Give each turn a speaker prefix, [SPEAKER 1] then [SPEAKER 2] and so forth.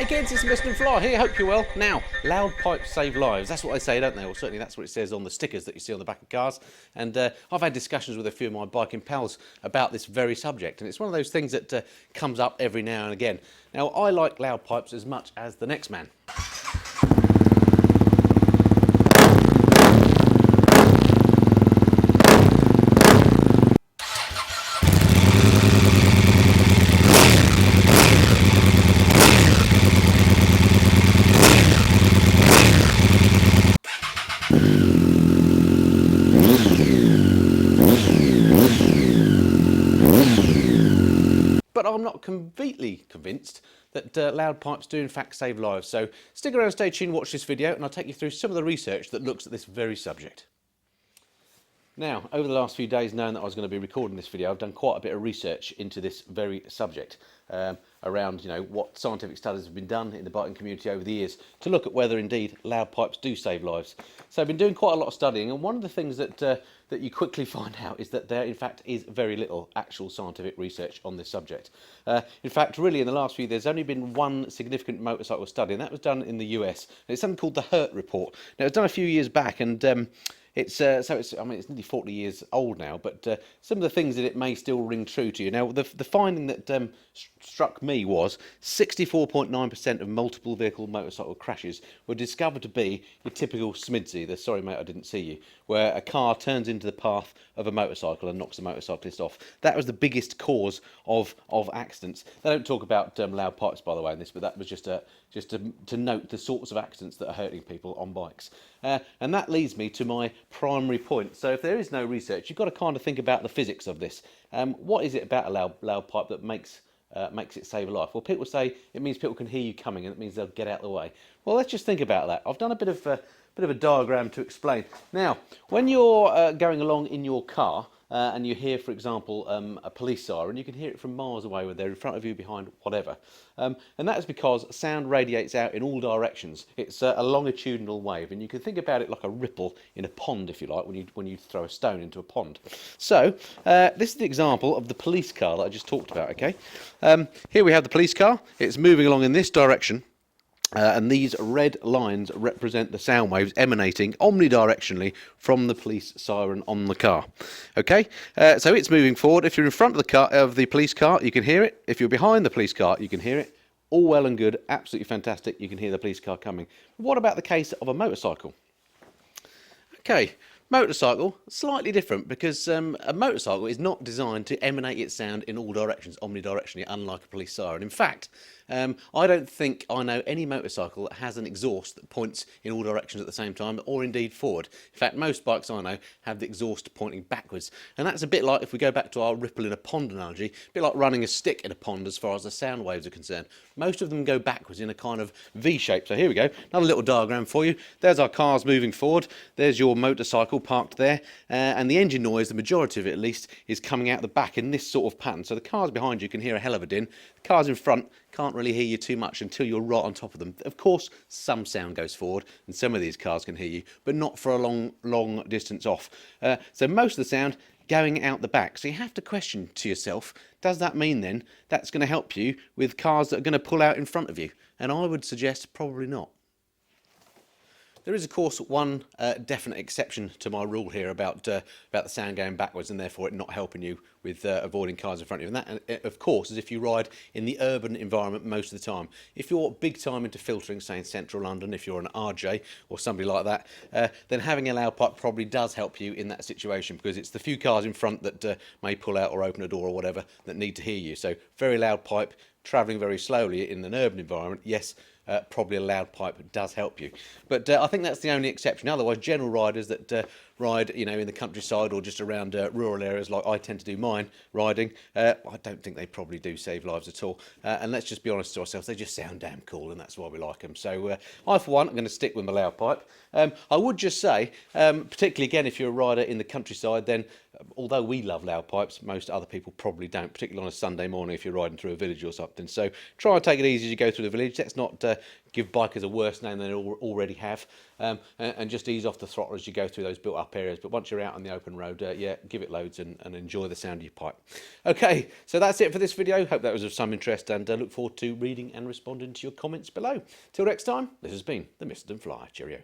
[SPEAKER 1] Hey kids, it's Mr. Fly here, hope you're well. Now, loud pipes save lives, that's what they say, don't they? Or certainly that's what it says on the stickers that you see on the back of cars. And I've had discussions with a few of my biking pals about this very subject, and it's one of those things that comes up every now and again. Now, I like loud pipes as much as the next man. But I'm not completely convinced that loud pipes do in fact save lives. So stick around, stay tuned, watch this video, and I'll take you through some of the research that looks at this very subject. Now, over the last few days, knowing that I was going to be recording this video, I've done quite a bit of research into this very subject around, what scientific studies have been done in the biking community over the years to look at whether indeed loud pipes do save lives. So I've been doing quite a lot of studying, and one of the things that that you quickly find out is that there in fact is very little actual scientific research on this subject. In fact, really in the last few years, there's only been one significant motorcycle study, and that was done in the US. And it's something called the Hurt Report. Now, it was done a few years back, and it's nearly 40 years old now, but some of the things that it may still ring true to you. Now, the finding that struck me was 64.9% of multiple vehicle motorcycle crashes were discovered to be your typical SMIDSy, the sorry mate I didn't see you, where a car turns into the path of a motorcycle and knocks the motorcyclist off. That was the biggest cause of accidents. They don't talk about loud pipes, by the way, in this, but that was just to note the sorts of accidents that are hurting people on bikes. And that leads me to my primary point. So if there is no research, you've got to kind of think about the physics of this. What is it about a loud pipe that makes it save a life? Well, people say it means people can hear you coming, and it means they'll get out of the way. Well, let's just think about that. I've done a bit of a diagram to explain. Now, when you're going along in your car and you hear, for example, a police siren, you can hear it from miles away, whether they're in front of you, behind, whatever. And that is because sound radiates out in all directions. It's a longitudinal wave, and you can think about it like a ripple in a pond, if you like, when you throw a stone into a pond. So this is the example of the police car that I just talked about. Okay, here we have the police car. It's moving along in this direction. And these red lines represent the sound waves emanating omnidirectionally from the police siren on the car. Okay, so it's moving forward. If you're in front of the police car, you can hear it. If you're behind the police car, you can hear it. All well and good, absolutely fantastic. You can hear the police car coming. What about the case of a motorcycle? Okay. Motorcycle, slightly different, because a motorcycle is not designed to emanate its sound in all directions, omnidirectionally, unlike a police siren. In fact, I don't think I know any motorcycle that has an exhaust that points in all directions at the same time, or indeed forward. In fact, most bikes I know have the exhaust pointing backwards. And that's a bit like, if we go back to our ripple in a pond analogy, a bit like running a stick in a pond as far as the sound waves are concerned. Most of them go backwards in a kind of V shape. So here we go, another little diagram for you. There's our cars moving forward. There's your motorcycle parked there, and the engine noise, the majority of it at least, is coming out the back in this sort of pattern. So the cars behind you can hear a hell of a din. The cars in front can't really hear you too much until you're right on top of them. Of course, some sound goes forward, and some of these cars can hear you, but not for a long distance off. So most of the sound going out the back. So you have to question to yourself, does that mean then that's going to help you with cars that are going to pull out in front of you? And I would suggest probably not. There is, of course, one definite exception to my rule here about the sound going backwards, and therefore it not helping you with avoiding cars in front of you. And that, of course, is if you ride in the urban environment most of the time. If you're big time into filtering, say in central London, if you're an RJ or somebody like that, then having a loud pipe probably does help you in that situation, because it's the few cars in front that may pull out or open a door or whatever that need to hear you. So very loud pipe, travelling very slowly in an urban environment, yes, probably a loud pipe does help you. But I think that's the only exception. Otherwise, general riders that ride, in the countryside or just around rural areas like I tend to do mine riding, I don't think they probably do save lives at all. And let's just be honest to ourselves, they just sound damn cool, and that's why we like them. So I, for one, am going to stick with my loud pipe. I would just say, particularly again, if you're a rider in the countryside, then although we love loud pipes, most other people probably don't, particularly on a Sunday morning if you're riding through a village or something. So try and take it easy as you go through the village. Let's not give bikers a worse name than they already have, and just ease off the throttle as you go through those built-up sharp areas, but once you're out on the open road, yeah, give it loads and enjoy the sound of your pipe. Okay, so that's it for this video. Hope that was of some interest, and look forward to reading and responding to your comments below. Till next time, this has been the Mr. and Fly. Cheerio.